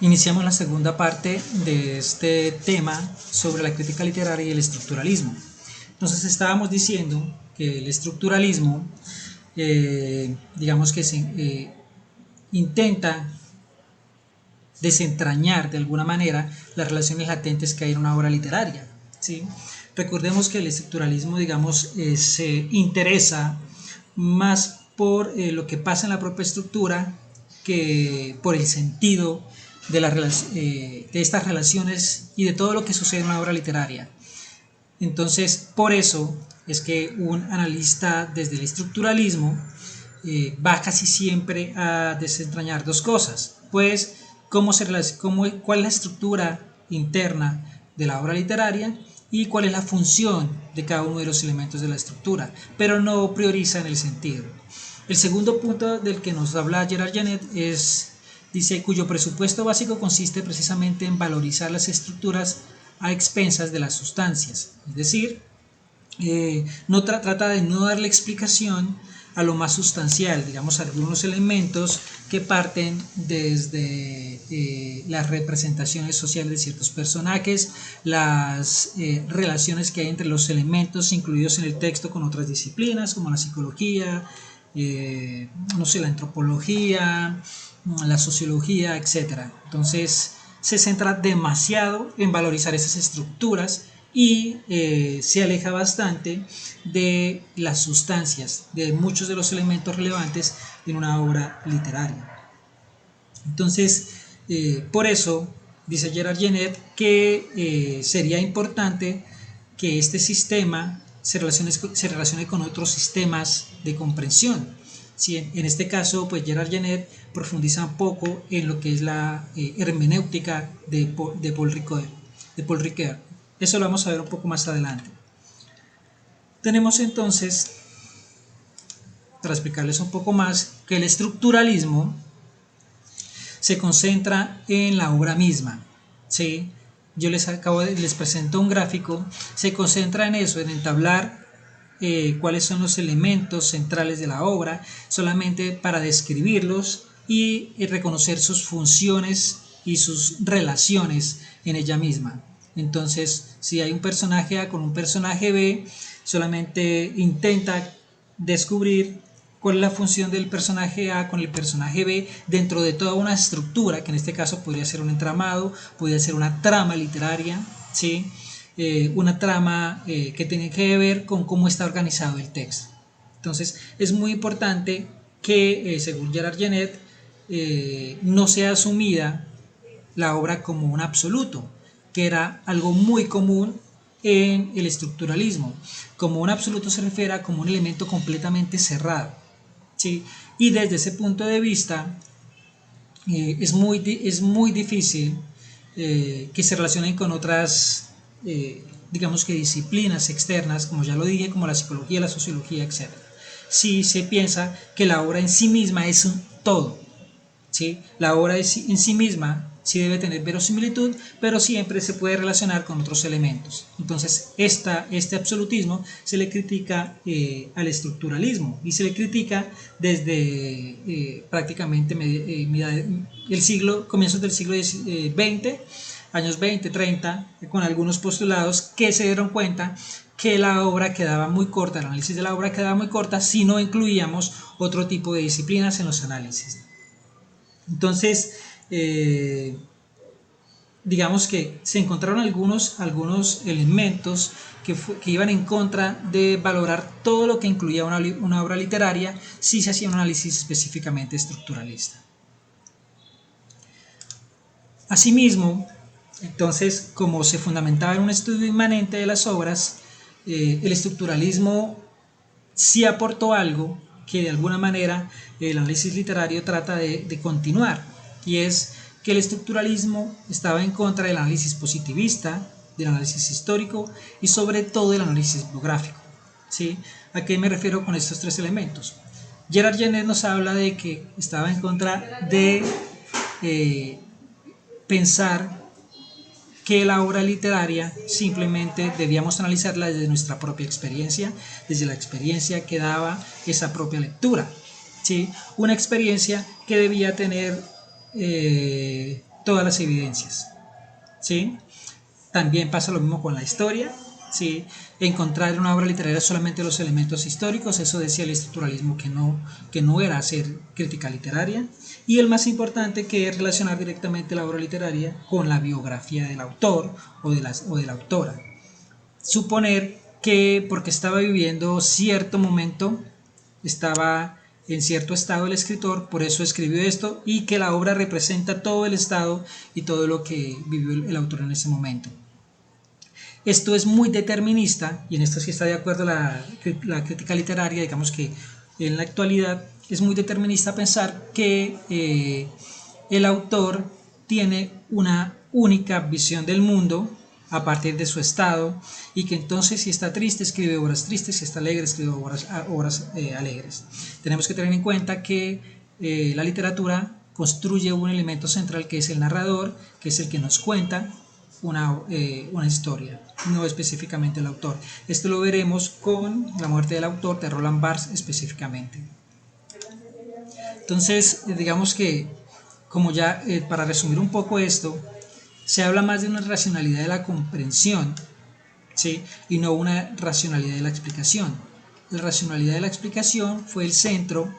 Iniciamos la segunda parte de este tema sobre la crítica literaria y el estructuralismo. Entonces estábamos diciendo que el estructuralismo, digamos que intenta desentrañar de alguna manera las relaciones latentes que hay en una obra literaria, ¿sí? Recordemos que el estructuralismo, digamos, se interesa más por lo que pasa en la propia estructura que por el sentido de estas relaciones y de todo lo que sucede en una obra literaria. Entonces, por eso es que un analista desde el estructuralismo va casi siempre a desentrañar dos cosas, pues cuál es la estructura interna de la obra literaria y cuál es la función de cada uno de los elementos de la estructura, pero no prioriza en el sentido. El segundo punto del que nos habla Gerard Genet dice, cuyo presupuesto básico consiste precisamente en valorizar las estructuras a expensas de las sustancias, es decir, trata de no darle explicación a lo más sustancial, digamos algunos elementos que parten desde las representaciones sociales de ciertos personajes, las relaciones que hay entre los elementos incluidos en el texto con otras disciplinas como la psicología, no sé, la antropología, la sociología, etc. Entonces se centra demasiado en valorizar esas estructuras y se aleja bastante de las sustancias, de muchos de los elementos relevantes en una obra literaria. Entonces, por eso dice Gerard Genet que sería importante que este sistema se relacione con otros sistemas de comprensión. Sí, en este caso, pues Gerard Genet profundiza un poco en lo que es la hermenéutica de Paul Ricoeur. Eso lo vamos a ver un poco más adelante. Tenemos entonces, para explicarles un poco más, que el estructuralismo se concentra en la obra misma, ¿sí? Yo les presento un gráfico, se concentra en eso, en entablar cuáles son los elementos centrales de la obra, solamente para describirlos y reconocer sus funciones y sus relaciones en ella misma. Entonces, si hay un personaje A con un personaje B, solamente intenta descubrir cuál es la función del personaje A con el personaje B dentro de toda una estructura, que en este caso podría ser un entramado, podría ser una trama literaria, ¿sí? Una trama que tiene que ver con cómo está organizado el texto. Entonces, es muy importante que, según Gerard Genet, no sea asumida la obra como un absoluto, que era algo muy común en el estructuralismo. Como un absoluto se refiere a como un elemento completamente cerrado, ¿sí? Y desde ese punto de vista es muy difícil que se relacionen con otras digamos que disciplinas externas, como ya lo dije, como la psicología, la sociología, etc. Si se piensa que la obra en sí misma es un todo, ¿sí? La obra en sí misma sí debe tener verosimilitud, pero siempre se puede relacionar con otros elementos. Entonces, este absolutismo se le critica al estructuralismo y se le critica desde prácticamente comienzos del siglo XX, años 20, 30, con algunos postulados que se dieron cuenta que la obra quedaba muy corta, el análisis de la obra quedaba muy corta si no incluíamos otro tipo de disciplinas en los análisis. Entonces, digamos que se encontraron algunos elementos que iban en contra de valorar todo lo que incluía una obra literaria si se hacía un análisis específicamente estructuralista. Asimismo, entonces, como se fundamentaba en un estudio inmanente de las obras, el estructuralismo sí aportó algo que de alguna manera el análisis literario trata de continuar, y es que el estructuralismo estaba en contra del análisis positivista, del análisis histórico y sobre todo del análisis biográfico, ¿sí? ¿A qué me refiero con estos tres elementos? Gerard Genet nos habla de que estaba en contra de pensar que la obra literaria simplemente debíamos analizarla desde nuestra propia experiencia, desde la experiencia que daba esa propia lectura, ¿sí? Una experiencia que debía tener todas las evidencias, ¿sí? También pasa lo mismo con la historia, ¿sí? Encontrar en una obra literaria solamente los elementos históricos, eso decía el estructuralismo que no era hacer crítica literaria. Y el más importante, que es relacionar directamente la obra literaria con la biografía del autor o de la autora. Suponer que porque estaba viviendo cierto momento, estaba en cierto estado el escritor, por eso escribió esto, y que la obra representa todo el estado y todo lo que vivió el autor en ese momento. Esto es muy determinista, y en esto sí está de acuerdo la crítica literaria. Digamos que en la actualidad es muy determinista pensar que el autor tiene una única visión del mundo a partir de su estado, y que entonces si está triste escribe obras tristes, si está alegre escribe obras alegres. Tenemos que tener en cuenta que la literatura construye un elemento central, que es el narrador, que es el que nos cuenta una historia, no específicamente el autor. Esto lo veremos con La muerte del autor de Roland Barthes específicamente. Entonces, digamos que, como ya para resumir un poco esto, se habla más de una racionalidad de la comprensión, ¿sí? Y no una racionalidad de la explicación. La racionalidad de la explicación fue el centro,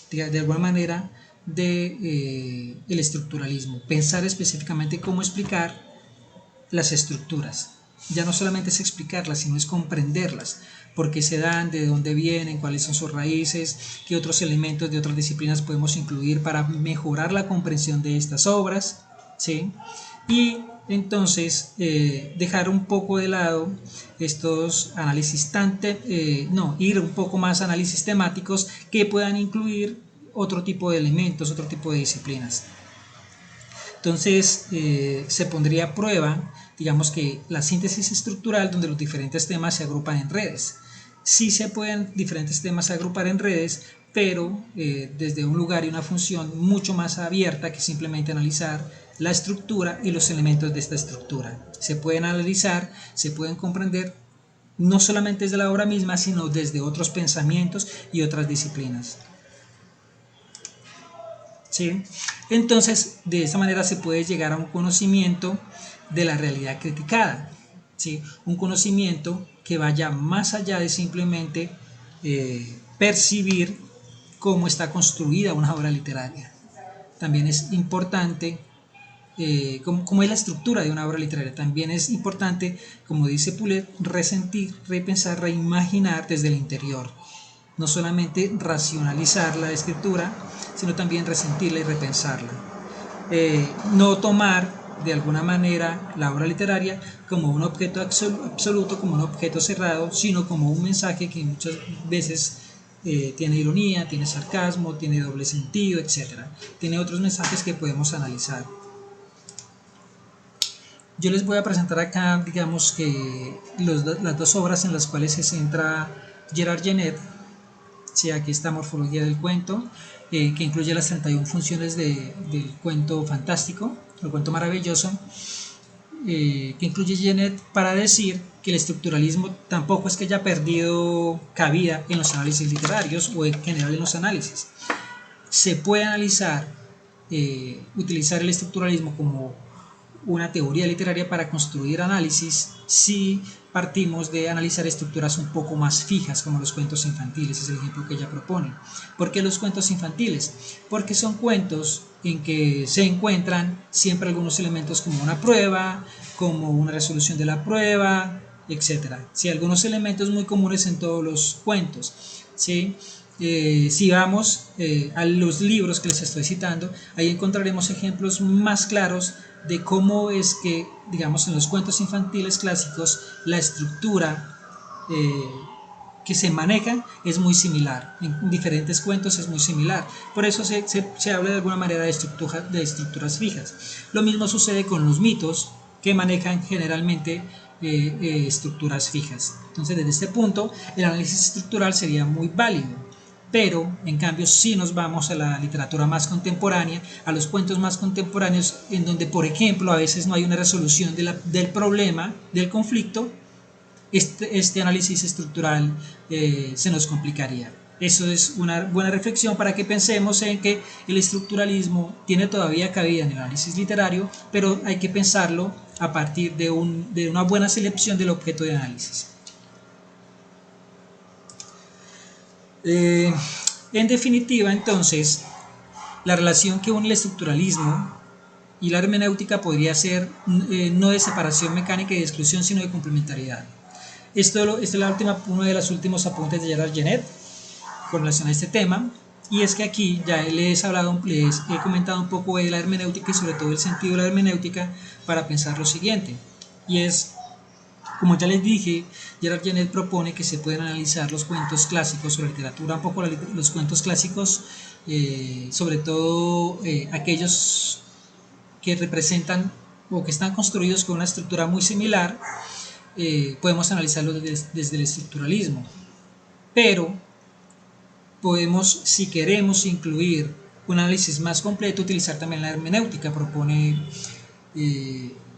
de alguna manera, del estructuralismo. Pensar específicamente cómo explicar las estructuras. Ya no solamente es explicarlas, sino es comprenderlas, por qué se dan, de dónde vienen, cuáles son sus raíces, qué otros elementos de otras disciplinas podemos incluir para mejorar la comprensión de estas obras, ¿sí? Y entonces dejar un poco de lado estos análisis ir un poco más a análisis temáticos que puedan incluir otro tipo de elementos, otro tipo de disciplinas. Entonces se pondría a prueba, digamos que la síntesis estructural, donde los diferentes temas se agrupan en redes. Sí se pueden diferentes temas agrupar en redes, pero desde un lugar y una función mucho más abierta que simplemente analizar la estructura y los elementos de esta estructura. Se pueden analizar, se pueden comprender, no solamente desde la obra misma, sino desde otros pensamientos y otras disciplinas. ¿Sí? Entonces, de esa manera se puede llegar a un conocimiento de la realidad criticada, ¿sí? Un conocimiento que vaya más allá de simplemente percibir cómo está construida una obra literaria. También es importante cómo es la estructura de una obra literaria. También es importante, como dice Poulet, resentir, repensar, reimaginar desde el interior. No solamente racionalizar la escritura, sino también resentirla y repensarla. No tomar de alguna manera la obra literaria como un objeto absoluto, como un objeto cerrado, sino como un mensaje que muchas veces tiene ironía, tiene sarcasmo, tiene doble sentido, etc. Tiene otros mensajes que podemos analizar. Yo les voy a presentar acá, digamos que las dos obras en las cuales se centra Gerard Genette. Sí, aquí está Morfología del cuento, que incluye las 31 funciones del cuento fantástico, el cuento maravilloso, que incluye Genette para decir que el estructuralismo tampoco es que haya perdido cabida en los análisis literarios o en general en los análisis. Se puede analizar, utilizar el estructuralismo como una teoría literaria para construir análisis si partimos de analizar estructuras un poco más fijas, como los cuentos infantiles, es el ejemplo que ella propone. ¿Por qué los cuentos infantiles? Porque son cuentos en que se encuentran siempre algunos elementos como una prueba, como una resolución de la prueba, etc. Sí, algunos elementos muy comunes en todos los cuentos, ¿sí? Si vamos a los libros que les estoy citando, ahí encontraremos ejemplos más claros de cómo es que, digamos, en los cuentos infantiles clásicos la estructura que se maneja es muy similar. En diferentes cuentos es muy similar. Por eso se habla de alguna manera de estructuras fijas. Lo mismo sucede con los mitos, que manejan generalmente estructuras fijas. Entonces, desde este punto, el análisis estructural sería muy válido. Pero, en cambio, si nos vamos a la literatura más contemporánea, a los cuentos más contemporáneos, en donde, por ejemplo, a veces no hay una resolución del problema, del conflicto, este análisis estructural se nos complicaría. Eso es una buena reflexión para que pensemos en que el estructuralismo tiene todavía cabida en el análisis literario, pero hay que pensarlo a partir de una buena selección del objeto de análisis. En definitiva, entonces, la relación que une el estructuralismo y la hermenéutica podría ser no de separación mecánica y de exclusión, sino de complementariedad. Esto es uno de los últimos apuntes de Gerard Genet con relación a este tema, y es que aquí ya les he comentado un poco de la hermenéutica y sobre todo el sentido de la hermenéutica para pensar lo siguiente, y es, como ya les dije, Gerard Genet propone que se pueden analizar los cuentos clásicos o la literatura, un poco los cuentos clásicos, sobre todo aquellos que representan o que están construidos con una estructura muy similar, podemos analizarlos desde el estructuralismo, pero podemos, si queremos incluir un análisis más completo, utilizar también la hermenéutica, propone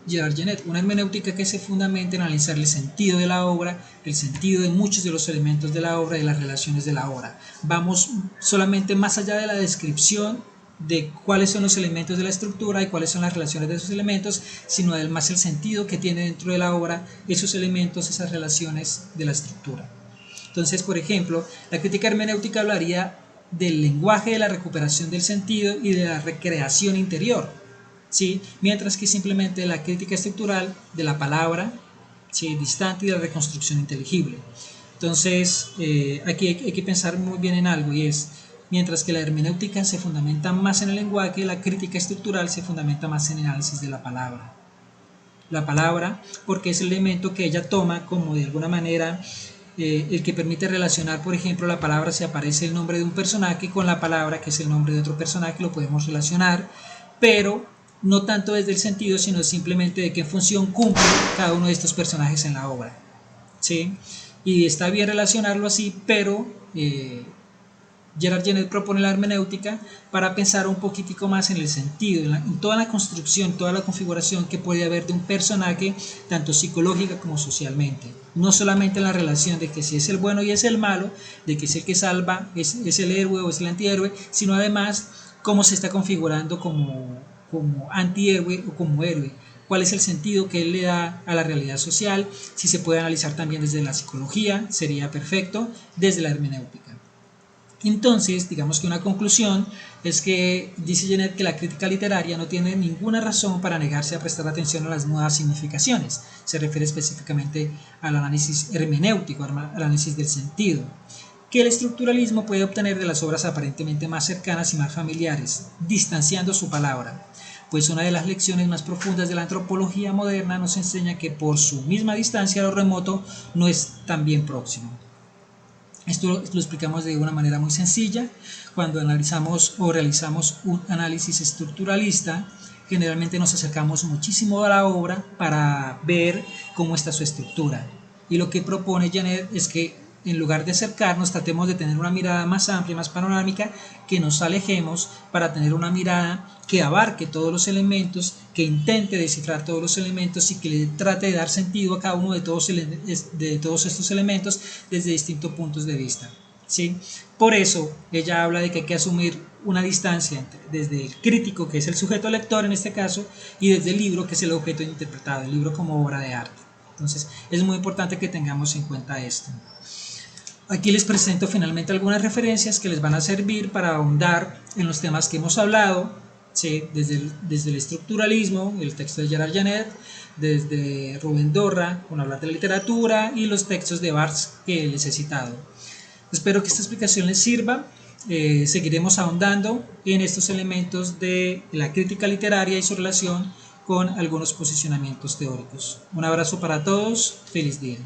Gerard Genet, una hermenéutica que se fundamenta en analizar el sentido de la obra, el sentido de muchos de los elementos de la obra y las relaciones de la obra. Vamos solamente más allá de la descripción de cuáles son los elementos de la estructura y cuáles son las relaciones de esos elementos, sino además el sentido que tiene dentro de la obra esos elementos, esas relaciones de la estructura. Entonces, por ejemplo, la crítica hermenéutica hablaría del lenguaje, de la recuperación del sentido y de la recreación interior, ¿sí? Mientras que simplemente la crítica estructural de la palabra, ¿sí?, distante, y de la reconstrucción inteligible. Entonces, aquí hay que pensar muy bien en algo, y es, mientras que la hermenéutica se fundamenta más en el lenguaje, la crítica estructural se fundamenta más en el análisis de la palabra. La palabra, porque es el elemento que ella toma como de alguna manera el que permite relacionar, por ejemplo, la palabra, si aparece el nombre de un personaje con la palabra que es el nombre de otro personaje, lo podemos relacionar, pero no tanto desde el sentido, sino simplemente de qué función cumple cada uno de estos personajes en la obra, ¿sí? Y está bien relacionarlo así, pero Gerard Genet propone la hermenéutica para pensar un poquitico más en el sentido, en toda la construcción, toda la configuración que puede haber de un personaje, tanto psicológica como socialmente. No solamente en la relación de que si es el bueno y es el malo, de que es el que salva, es el héroe o es el antihéroe, sino además cómo se está configurando como antihéroe o como héroe. Cuál es el sentido que él le da a la realidad social. Si se puede analizar también desde la psicología, sería perfecto, desde la hermenéutica. Entonces, digamos que una conclusión es que dice Genet que la crítica literaria no tiene ninguna razón para negarse a prestar atención a las nuevas significaciones. Se refiere específicamente al análisis hermenéutico, al análisis del sentido, que el estructuralismo puede obtener de las obras aparentemente más cercanas y más familiares, distanciando su palabra. Pues una de las lecciones más profundas de la antropología moderna nos enseña que por su misma distancia lo remoto no es tan bien próximo. Esto lo explicamos de una manera muy sencilla. Cuando analizamos o realizamos un análisis estructuralista, generalmente nos acercamos muchísimo a la obra para ver cómo está su estructura. Y lo que propone Genet es que en lugar de acercarnos, tratemos de tener una mirada más amplia, más panorámica, que nos alejemos para tener una mirada que abarque todos los elementos, que intente descifrar todos los elementos y que le trate de dar sentido a cada uno de todos estos elementos desde distintos puntos de vista, ¿sí? Por eso ella habla de que hay que asumir una distancia desde el crítico, que es el sujeto lector en este caso, y desde el libro, que es el objeto interpretado, el libro como obra de arte. Entonces es muy importante que tengamos en cuenta esto. Aquí les presento finalmente algunas referencias que les van a servir para ahondar en los temas que hemos hablado, ¿sí? Desde el estructuralismo, el texto de Gerard Genet, desde Rubén Dorra, con hablar de la literatura, y los textos de Barthes que les he citado. Espero que esta explicación les sirva. Seguiremos ahondando en estos elementos de la crítica literaria y su relación con algunos posicionamientos teóricos. Un abrazo para todos, feliz día.